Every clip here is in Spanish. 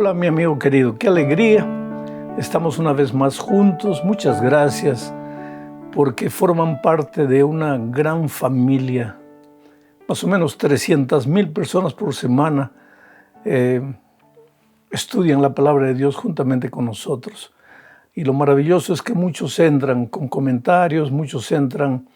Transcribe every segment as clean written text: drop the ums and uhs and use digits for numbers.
Hola mi amigo querido, qué alegría. Estamos una vez más juntos. Muchas gracias porque forman parte de una gran familia. Más o menos 300,000 personas por semana estudian la palabra de Dios juntamente con nosotros. Y lo maravilloso es que muchos entran con comentarios, muchos entran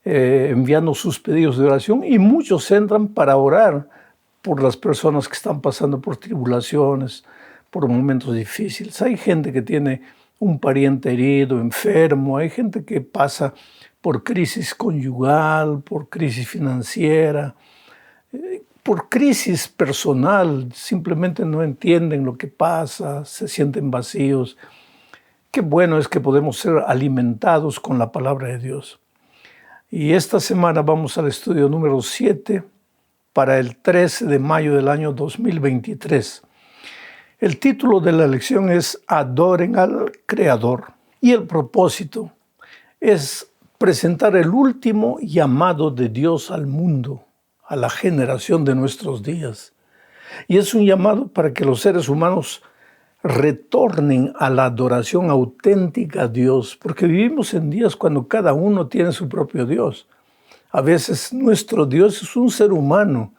enviando sus pedidos de oración y muchos entran para orar por las personas que están pasando por tribulaciones, por momentos difíciles. Hay gente que tiene un pariente herido, enfermo, hay gente que pasa por crisis conyugal, por crisis financiera, por crisis personal, simplemente no entienden lo que pasa, se sienten vacíos. Qué bueno es que podemos ser alimentados con la palabra de Dios. Y esta semana vamos al estudio número 7 para el 13 de mayo del año 2023. El título de la lección es Adoren al Creador. Y el propósito es presentar el último llamado de Dios al mundo, a la generación de nuestros días. Y es un llamado para que los seres humanos retornen a la adoración auténtica a Dios, porque vivimos en días cuando cada uno tiene su propio Dios. A veces nuestro Dios es un ser humano,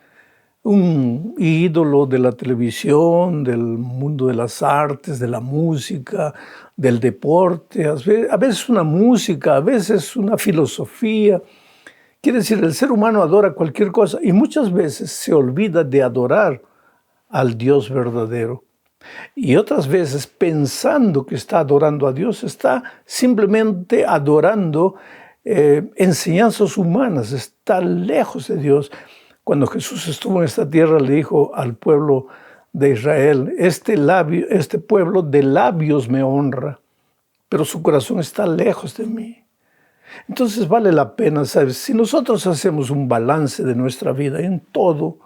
un ídolo de la televisión, del mundo de las artes, de la música, del deporte, a veces una música, a veces una filosofía. Quiere decir, el ser humano adora cualquier cosa y muchas veces se olvida de adorar al Dios verdadero. Y otras veces, pensando que está adorando a Dios, está simplemente adorando enseñanzas humanas, está lejos de Dios. Cuando Jesús estuvo en esta tierra, le dijo al pueblo de Israel, este pueblo de labios me honra, pero su corazón está lejos de mí. Entonces vale la pena, ¿sabes? Si nosotros hacemos un balance de nuestra vida en todo,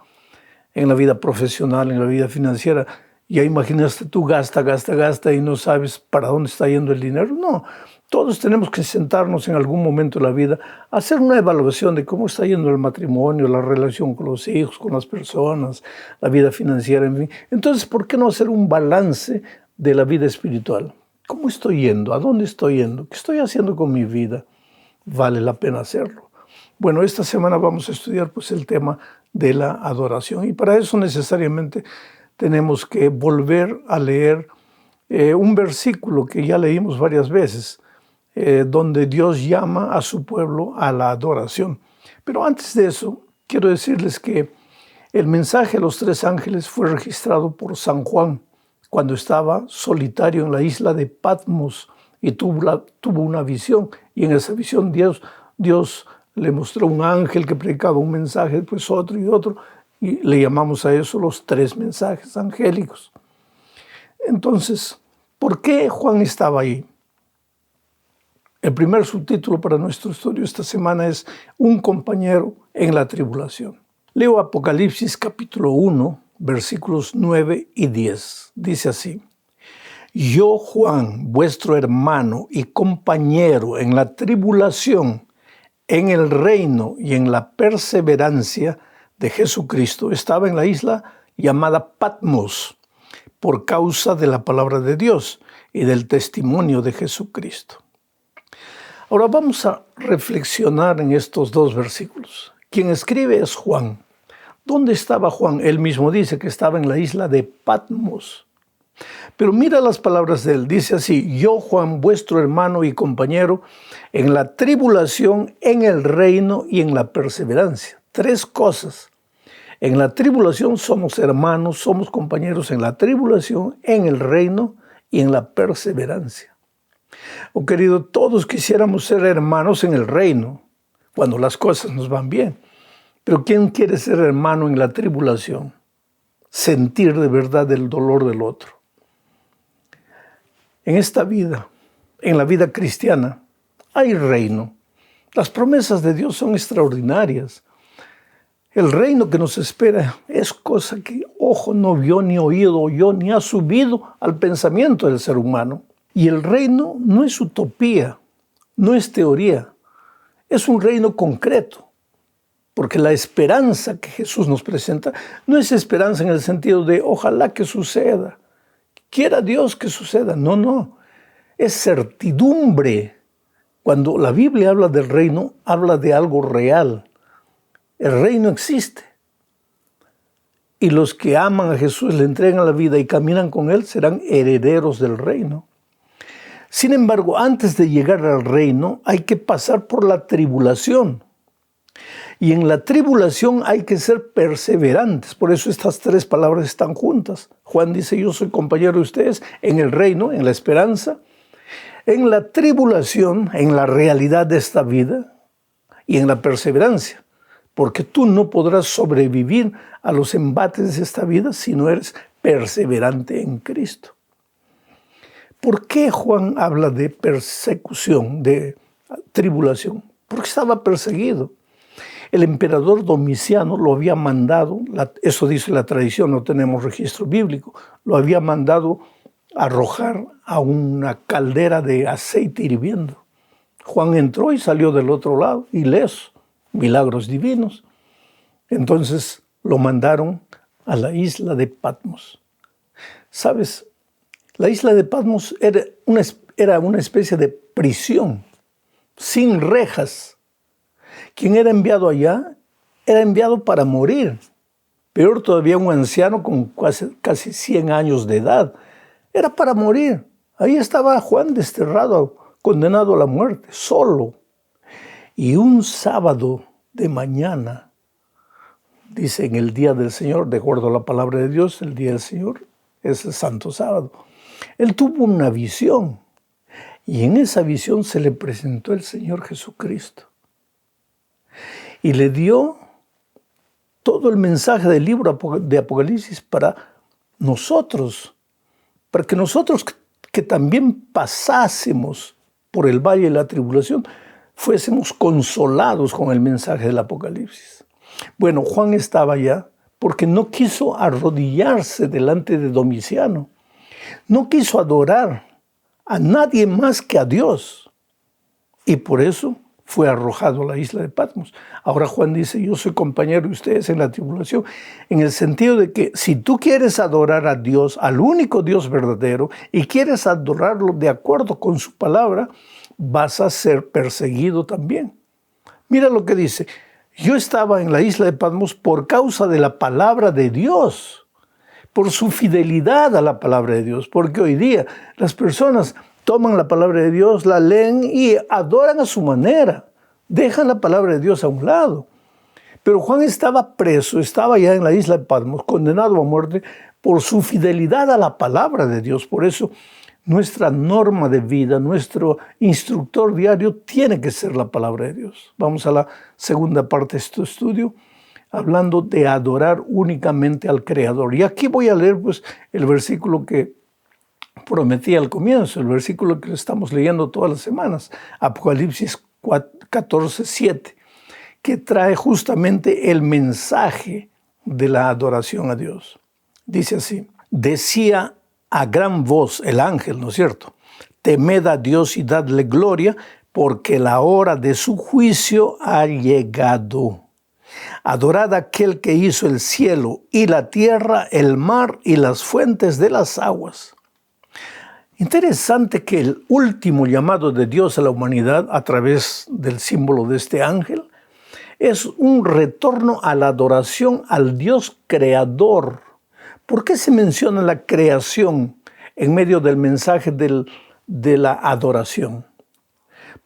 en la vida profesional, en la vida financiera, ya imaginaste tú gasta y no sabes para dónde está yendo el dinero. No, todos tenemos que sentarnos en algún momento de la vida a hacer una evaluación de cómo está yendo el matrimonio, la relación con los hijos, con las personas, la vida financiera, en fin. Entonces, ¿por qué no hacer un balance de la vida espiritual? ¿Cómo estoy yendo? ¿A dónde estoy yendo? ¿Qué estoy haciendo con mi vida? Vale la pena hacerlo. Bueno, esta semana vamos a estudiar pues el tema de la adoración y para eso necesariamente tenemos que volver a leer un versículo que ya leímos varias veces, donde Dios llama a su pueblo a la adoración. Pero antes de eso, quiero decirles que el mensaje a los 3 ángeles fue registrado por San Juan cuando estaba solitario en la isla de Patmos y tuvo una visión. Y en esa visión Dios le mostró un ángel que predicaba un mensaje, después otro y otro, y le llamamos a eso los 3 mensajes angélicos. Entonces, ¿por qué Juan estaba ahí? El primer subtítulo para nuestro estudio esta semana es Un compañero en la tribulación. Leo Apocalipsis capítulo 1, versículos 9 y 10. Dice así: Yo, Juan, vuestro hermano y compañero en la tribulación, en el reino y en la perseverancia de Jesucristo, estaba en la isla llamada Patmos por causa de la palabra de Dios y del testimonio de Jesucristo. Ahora vamos a reflexionar en estos 2 versículos. Quien escribe es Juan. ¿Dónde estaba Juan? Él mismo dice que estaba en la isla de Patmos. Pero mira las palabras de él. Dice así: Yo, Juan, vuestro hermano y compañero en la tribulación, en el reino y en la perseverancia. 3 cosas. En la tribulación somos hermanos, somos compañeros en la tribulación, en el reino y en la perseverancia. Oh querido, todos quisiéramos ser hermanos en el reino, cuando las cosas nos van bien. Pero ¿quién quiere ser hermano en la tribulación? Sentir de verdad el dolor del otro. En esta vida, en la vida cristiana, hay reino. Las promesas de Dios son extraordinarias. El reino que nos espera es cosa que ojo no vio, ni oído oyó, ni ha subido al pensamiento del ser humano. Y el reino no es utopía, no es teoría, es un reino concreto. Porque la esperanza que Jesús nos presenta no es esperanza en el sentido de ojalá que suceda. quiera Dios que suceda. No, no. Es certidumbre. Cuando la Biblia habla del reino, habla de algo real. El reino existe. Y los que aman a Jesús, le entregan la vida y caminan con Él, serán herederos del reino. Sin embargo, antes de llegar al reino, hay que pasar por la tribulación. Y en la tribulación hay que ser perseverantes. Por eso estas tres palabras están juntas. Juan dice, yo soy compañero de ustedes en el reino, en la esperanza, en la tribulación, en la realidad de esta vida y en la perseverancia. Porque tú no podrás sobrevivir a los embates de esta vida si no eres perseverante en Cristo. ¿Por qué Juan habla de persecución, de tribulación? Porque estaba perseguido. El emperador Domiciano lo había mandado, eso dice la tradición, no tenemos registro bíblico, lo había mandado arrojar a una caldera de aceite hirviendo. Juan entró y salió del otro lado, ileso, milagros divinos. Entonces lo mandaron a la isla de Patmos. ¿Sabes? La isla de Patmos era una especie de prisión, sin rejas. Quien era enviado allá era enviado para morir. Peor todavía, un anciano con casi 100 años de edad. Era para morir. Ahí estaba Juan desterrado, condenado a la muerte, solo. Y un sábado de mañana, dice en el día del Señor, de acuerdo a la palabra de Dios, el día del Señor es el Santo Sábado. Él tuvo una visión. Y en esa visión se le presentó el Señor Jesucristo. Y le dio todo el mensaje del libro de Apocalipsis para nosotros, para que nosotros que también pasásemos por el valle de la tribulación, fuésemos consolados con el mensaje del Apocalipsis. Bueno, Juan estaba allá porque no quiso arrodillarse delante de Domiciano, no quiso adorar a nadie más que a Dios, y por eso fue arrojado a la isla de Patmos. Ahora Juan dice, yo soy compañero de ustedes en la tribulación, en el sentido de que si tú quieres adorar a Dios, al único Dios verdadero, y quieres adorarlo de acuerdo con su palabra, vas a ser perseguido también. Mira lo que dice, yo estaba en la isla de Patmos por causa de la palabra de Dios, por su fidelidad a la palabra de Dios, porque hoy día las personas toman la palabra de Dios, la leen y adoran a su manera. Dejan la palabra de Dios a un lado. Pero Juan estaba preso, estaba ya en la isla de Patmos, condenado a muerte por su fidelidad a la palabra de Dios. Por eso nuestra norma de vida, nuestro instructor diario tiene que ser la palabra de Dios. Vamos a la segunda parte de este estudio, hablando de adorar únicamente al Creador. Y aquí voy a leer el versículo que prometí al comienzo, el versículo que estamos leyendo todas las semanas, Apocalipsis 14:7, que trae justamente el mensaje de la adoración a Dios. Dice así, decía a gran voz el ángel, ¿no es cierto? Temed a Dios y dadle gloria, porque la hora de su juicio ha llegado. Adorad a aquel que hizo el cielo y la tierra, el mar y las fuentes de las aguas. Interesante que el último llamado de Dios a la humanidad a través del símbolo de este ángel es un retorno a la adoración al Dios creador. ¿Por qué se menciona la creación en medio del mensaje de la adoración?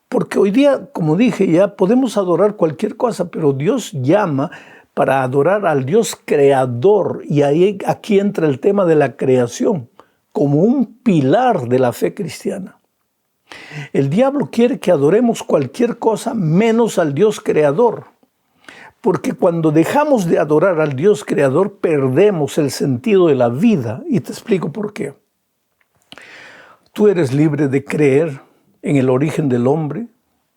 Porque hoy día, como dije ya, podemos adorar cualquier cosa, pero Dios llama para adorar al Dios creador, y aquí entra el tema de la creación como un pilar de la fe cristiana. El diablo quiere que adoremos cualquier cosa menos al Dios creador, porque cuando dejamos de adorar al Dios creador perdemos el sentido de la vida, y te explico por qué. Tú eres libre de creer en el origen del hombre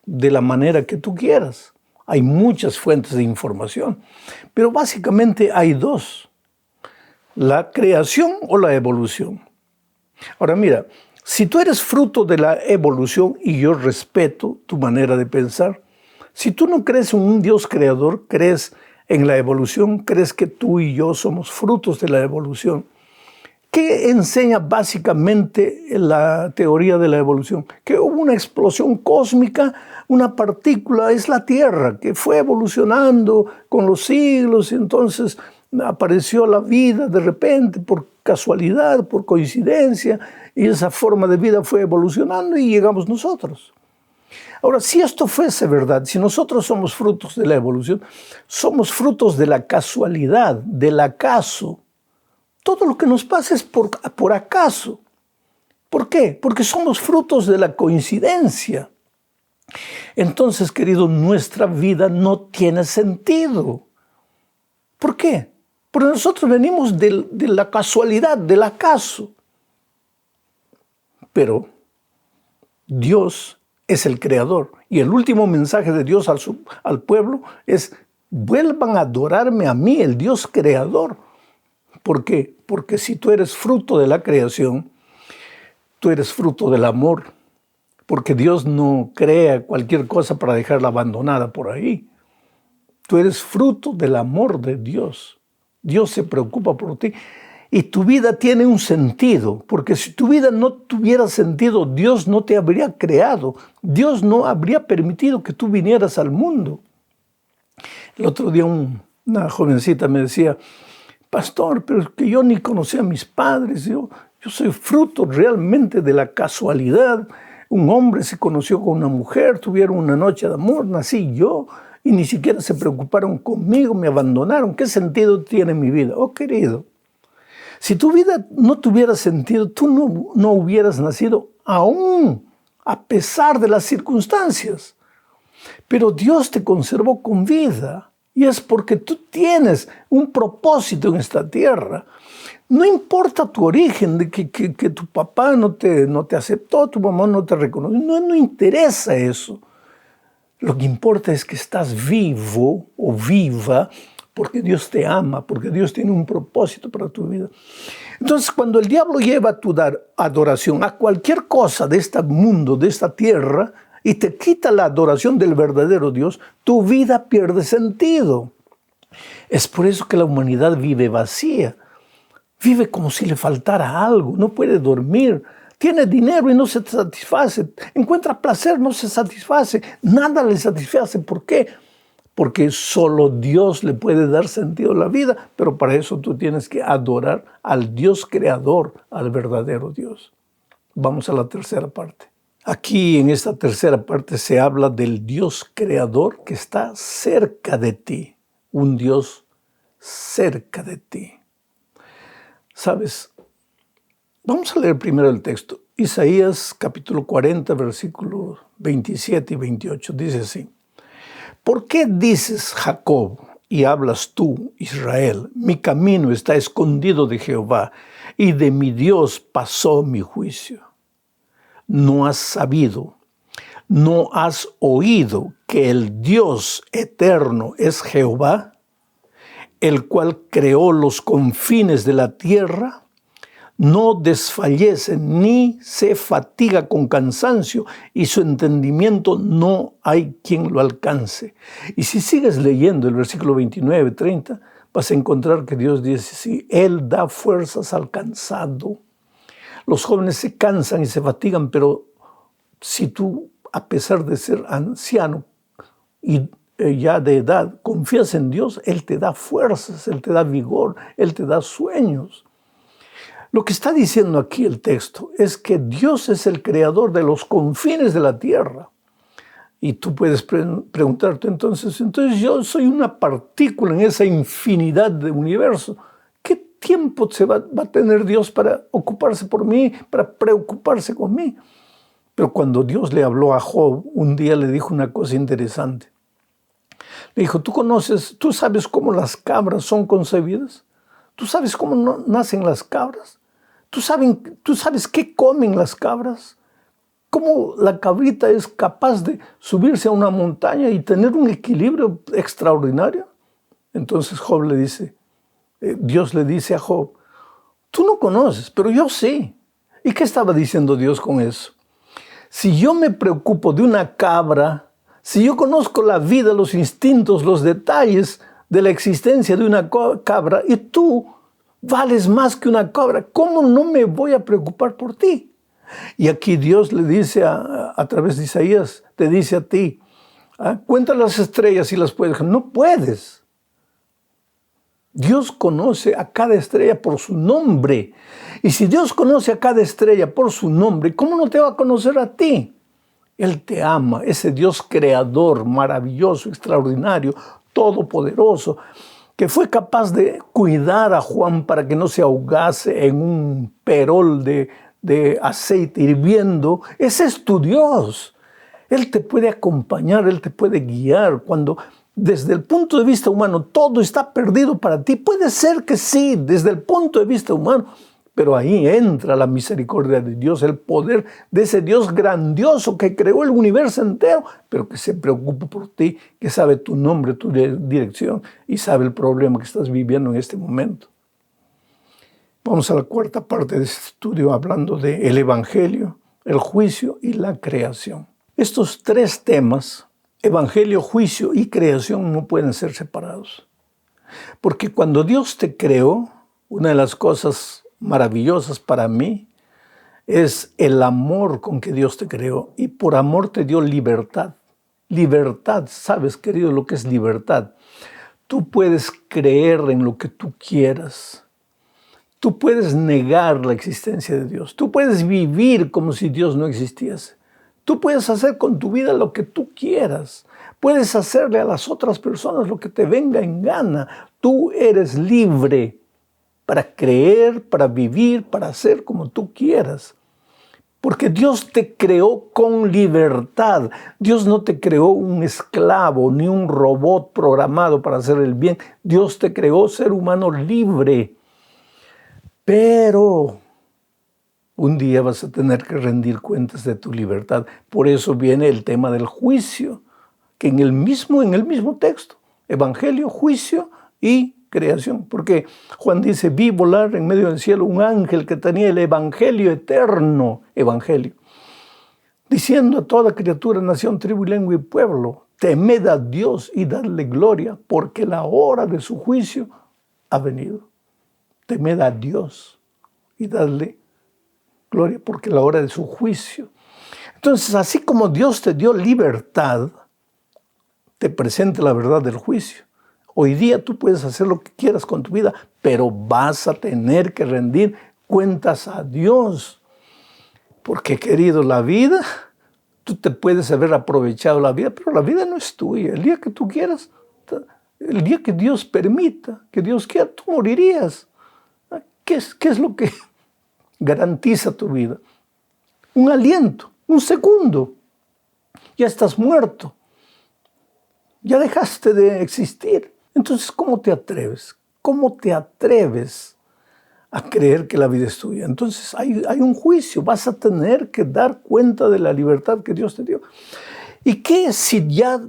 de la manera que tú quieras. Hay muchas fuentes de información, pero básicamente hay dos: la creación o la evolución. Ahora mira, si tú eres fruto de la evolución, y yo respeto tu manera de pensar, si tú no crees en un Dios creador, crees en la evolución, crees que tú y yo somos frutos de la evolución, ¿Qué enseña básicamente la teoría de la evolución? Que hubo una explosión cósmica, una partícula, es la Tierra, que fue evolucionando con los siglos, y entonces apareció la vida de repente por casualidad, por coincidencia, y esa forma de vida fue evolucionando y llegamos nosotros. Ahora, si esto fuese verdad, si nosotros somos frutos de la evolución, somos frutos de la casualidad, del acaso. Todo lo que nos pasa es por acaso. ¿Por qué? Porque somos frutos de la coincidencia. Entonces, querido, nuestra vida no tiene sentido. ¿Por qué? Porque nosotros venimos de la casualidad, del acaso. Pero Dios es el creador. Y el último mensaje de Dios al pueblo es: vuelvan a adorarme a mí, el Dios creador. ¿Por qué? Porque si tú eres fruto de la creación, tú eres fruto del amor. Porque Dios no crea cualquier cosa para dejarla abandonada por ahí. Tú eres fruto del amor de Dios. Dios se preocupa por ti. Y tu vida tiene un sentido, porque si tu vida no tuviera sentido, Dios no te habría creado. Dios no habría permitido que tú vinieras al mundo. El otro día una jovencita me decía: pastor, pero es que yo ni conocía a mis padres, yo soy fruto realmente de la casualidad. Un hombre se conoció con una mujer, tuvieron una noche de amor, nací yo, y ni siquiera se preocuparon conmigo, me abandonaron. ¿Qué sentido tiene mi vida? Oh, querido, si tu vida no tuviera sentido, tú no hubieras nacido aún a pesar de las circunstancias. Pero Dios te conservó con vida y es porque tú tienes un propósito en esta tierra. No importa tu origen, de que tu papá no te aceptó, tu mamá no te reconoció, no interesa eso. Lo que importa es que estás vivo o viva porque Dios te ama, porque Dios tiene un propósito para tu vida. Entonces, cuando el diablo lleva a tu adoración a cualquier cosa de este mundo, de esta tierra, y te quita la adoración del verdadero Dios, tu vida pierde sentido. Es por eso que la humanidad vive vacía. Vive como si le faltara algo, no puede dormir. Tiene dinero y no se satisface. Encuentra placer, no se satisface. Nada le satisface. ¿Por qué? Porque solo Dios le puede dar sentido a la vida, pero para eso tú tienes que adorar al Dios creador, al verdadero Dios. Vamos a la tercera parte. Aquí en esta tercera parte se habla del Dios creador que está cerca de ti, un Dios cerca de ti. ¿Sabes? Vamos a leer primero el texto. Isaías capítulo 40, versículos 27 y 28, dice así: ¿por qué dices, Jacob, y hablas tú, Israel, mi camino está escondido de Jehová, y de mi Dios pasó mi juicio? ¿No has sabido, no has oído que el Dios eterno es Jehová, el cual creó los confines de la tierra? No desfallece ni se fatiga con cansancio, y su entendimiento no hay quien lo alcance. Y si sigues leyendo el versículo 29, 30, vas a encontrar que Dios dice: sí, Él da fuerzas al cansado. Los jóvenes se cansan y se fatigan, pero si tú, a pesar de ser anciano y ya de edad, confías en Dios, Él te da fuerzas, Él te da vigor, Él te da sueños. Lo que está diciendo aquí el texto es que Dios es el creador de los confines de la tierra. Y tú puedes preguntarte entonces yo soy una partícula en esa infinidad de universo. ¿Qué tiempo va a tener Dios para ocuparse por mí, para preocuparse con mí? Pero cuando Dios le habló a Job, un día le dijo una cosa interesante. Le dijo: ¿tú sabes cómo las cabras son concebidas? ¿Tú sabes cómo nacen las cabras? ¿Tú sabes qué comen las cabras? ¿Cómo la cabrita es capaz de subirse a una montaña y tener un equilibrio extraordinario? Entonces Dios le dice a Job: tú no conoces, pero yo sí. ¿Y qué estaba diciendo Dios con eso? Si yo me preocupo de una cabra, si yo conozco la vida, los instintos, los detalles de la existencia de una cabra, y tú Vales más que una cabra. ¿Cómo no me voy a preocupar por ti? Y aquí Dios le dice a través de Isaías, te dice a ti, cuenta las estrellas y las puedes. No puedes. Dios conoce a cada estrella por su nombre. Y si Dios conoce a cada estrella por su nombre, ¿cómo no te va a conocer a ti? Él te ama, ese Dios creador, maravilloso, extraordinario, todopoderoso, que fue capaz de cuidar a Juan para que no se ahogase en un perol de aceite hirviendo. Ese es tu Dios. Él te puede acompañar, Él te puede guiar cuando desde el punto de vista humano todo está perdido para ti. Puede ser que sí, desde el punto de vista humano, pero ahí entra la misericordia de Dios, el poder de ese Dios grandioso que creó el universo entero, pero que se preocupa por ti, que sabe tu nombre, tu dirección y sabe el problema que estás viviendo en este momento. Vamos a la cuarta parte de este estudio hablando del Evangelio, el juicio y la creación. Estos tres temas, Evangelio, juicio y creación, no pueden ser separados. Porque cuando Dios te creó, una de las cosas maravillosas para mí es el amor con que Dios te creó. Y por amor te dio libertad. Libertad, ¿sabes, querido, lo que es libertad? Tú puedes creer en lo que tú quieras. Tú puedes negar la existencia de Dios. Tú puedes vivir como si Dios no existiese. Tú puedes hacer con tu vida lo que tú quieras. Puedes hacerle a las otras personas lo que te venga en gana. Tú eres libre para creer, para vivir, para hacer como tú quieras. Porque Dios te creó con libertad. Dios no te creó un esclavo ni un robot programado para hacer el bien. Dios te creó ser humano libre. Pero un día vas a tener que rendir cuentas de tu libertad. Por eso viene el tema del juicio, que en el mismo texto, Evangelio, juicio y creación. Porque Juan dice, vi volar en medio del cielo un ángel que tenía el Evangelio eterno, Evangelio, diciendo a toda criatura, nación, tribu, lengua y pueblo, temed a Dios y dadle gloria, porque la hora de su juicio ha venido. Temed a Dios y dadle gloria, porque la hora de su juicio. Entonces, así como Dios te dio libertad, te presenta la verdad del juicio. Hoy día tú puedes hacer lo que quieras con tu vida, pero vas a tener que rendir cuentas a Dios. Porque, querido, la vida, tú te puedes haber aprovechado la vida, pero la vida no es tuya. El día que tú quieras, el día que Dios permita, que Dios quiera, tú morirías. ¿Qué es lo que garantiza tu vida? Un aliento, un segundo. Ya estás muerto. Ya dejaste de existir. Entonces, ¿cómo te atreves? ¿Cómo te atreves a creer que la vida es tuya? Entonces, hay un juicio. Vas a tener que dar cuenta de la libertad que Dios te dio. ¿Y qué si ya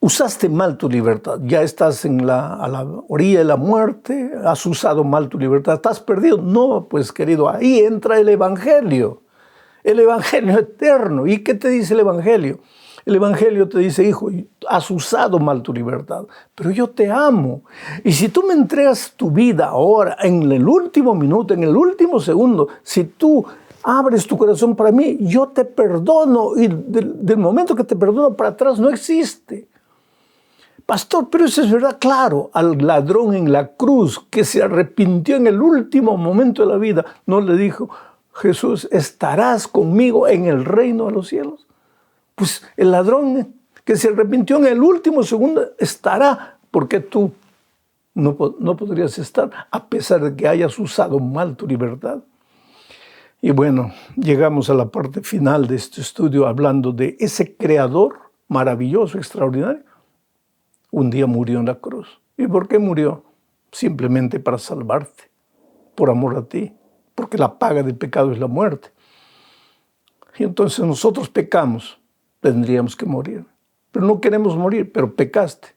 usaste mal tu libertad? Ya estás a la orilla de la muerte, has usado mal tu libertad, estás perdido. No, pues querido, ahí entra el Evangelio eterno. ¿Y qué te dice el Evangelio? El Evangelio te dice, hijo, has usado mal tu libertad, pero yo te amo. Y si tú me entregas tu vida ahora, en el último minuto, en el último segundo, si tú abres tu corazón para mí, yo te perdono. Y del momento que te perdono para atrás no existe. Pastor, pero eso es verdad. Claro, al ladrón en la cruz que se arrepintió en el último momento de la vida, no le dijo, Jesús, ¿estarás conmigo en el reino de los cielos? Pues el ladrón que se arrepintió en el último segundo estará, porque tú no podrías estar a pesar de que hayas usado mal tu libertad. Y bueno, llegamos a la parte final de este estudio hablando de ese creador maravilloso, extraordinario. Un día murió en la cruz. ¿Y por qué murió? Simplemente para salvarte, por amor a ti, porque la paga del pecado es la muerte. Y entonces nosotros pecamos, tendríamos que morir. Pero no queremos morir, pero pecaste.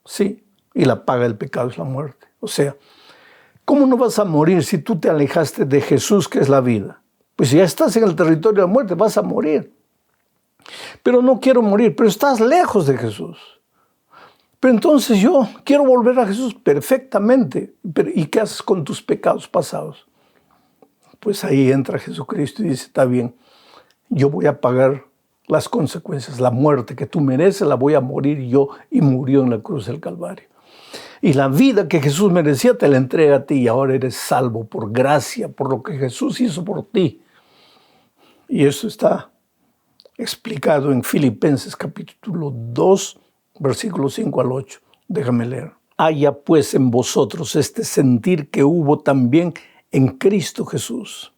Sí, y la paga del pecado es la muerte. O sea, ¿cómo no vas a morir si tú te alejaste de Jesús, que es la vida? Pues si ya estás en el territorio de la muerte, vas a morir. Pero no quiero morir, pero estás lejos de Jesús. Pero entonces yo quiero volver a Jesús perfectamente. ¿Y qué haces con tus pecados pasados? Pues ahí entra Jesucristo y dice, está bien, yo voy a pagar las consecuencias, la muerte que tú mereces, la voy a morir yo, y murió en la cruz del Calvario. Y la vida que Jesús merecía te la entrega a ti y ahora eres salvo por gracia, por lo que Jesús hizo por ti. Y eso está explicado en Filipenses capítulo 2, versículos 5 al 8. Déjame leer. Haya pues en vosotros este sentir que hubo también en Cristo Jesús.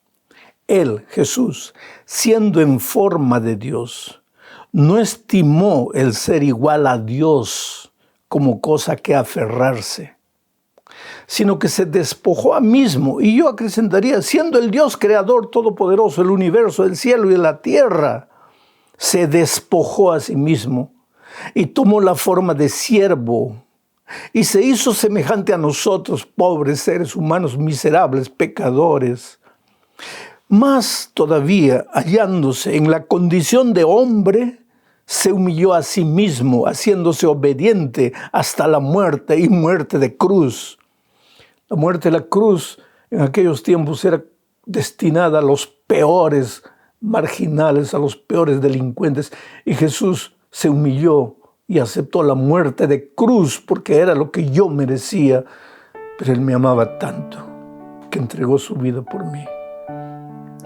Él, Jesús, siendo en forma de Dios, no estimó el ser igual a Dios como cosa que aferrarse, sino que se despojó a mismo, y yo acrescentaría, siendo el Dios creador todopoderoso, el universo, el cielo y la tierra, se despojó a sí mismo y tomó la forma de siervo y se hizo semejante a nosotros, pobres seres humanos miserables, pecadores. Más todavía, hallándose en la condición de hombre, se humilló a sí mismo, haciéndose obediente hasta la muerte y muerte de cruz. La muerte de la cruz en aquellos tiempos era destinada a los peores marginales, a los peores delincuentes. Y Jesús se humilló y aceptó la muerte de cruz porque era lo que yo merecía. Pero Él me amaba tanto que entregó su vida por mí.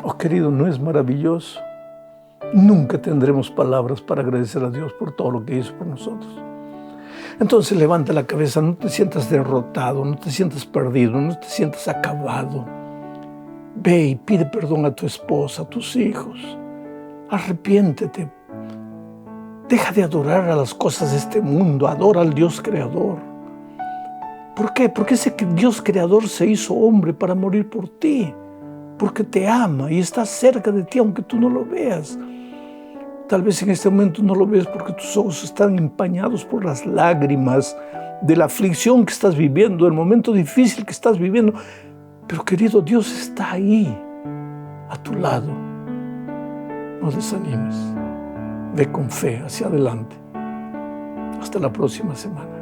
Oh, querido, ¿no es maravilloso? Nunca tendremos palabras para agradecer a Dios por todo lo que hizo por nosotros. Entonces levanta la cabeza, no te sientas derrotado, no te sientas perdido, no te sientas acabado. Ve y pide perdón a tu esposa, a tus hijos. Arrepiéntete. Deja de adorar a las cosas de este mundo, adora al Dios creador. ¿Por qué? Porque ese Dios creador se hizo hombre para morir por ti. Porque te ama y está cerca de ti aunque tú no lo veas. Tal vez en este momento no lo ves porque tus ojos están empañados por las lágrimas de la aflicción que estás viviendo, del momento difícil que estás viviendo. Pero querido, Dios está ahí, a tu lado. No desanimes. Ve con fe hacia adelante. Hasta la próxima semana.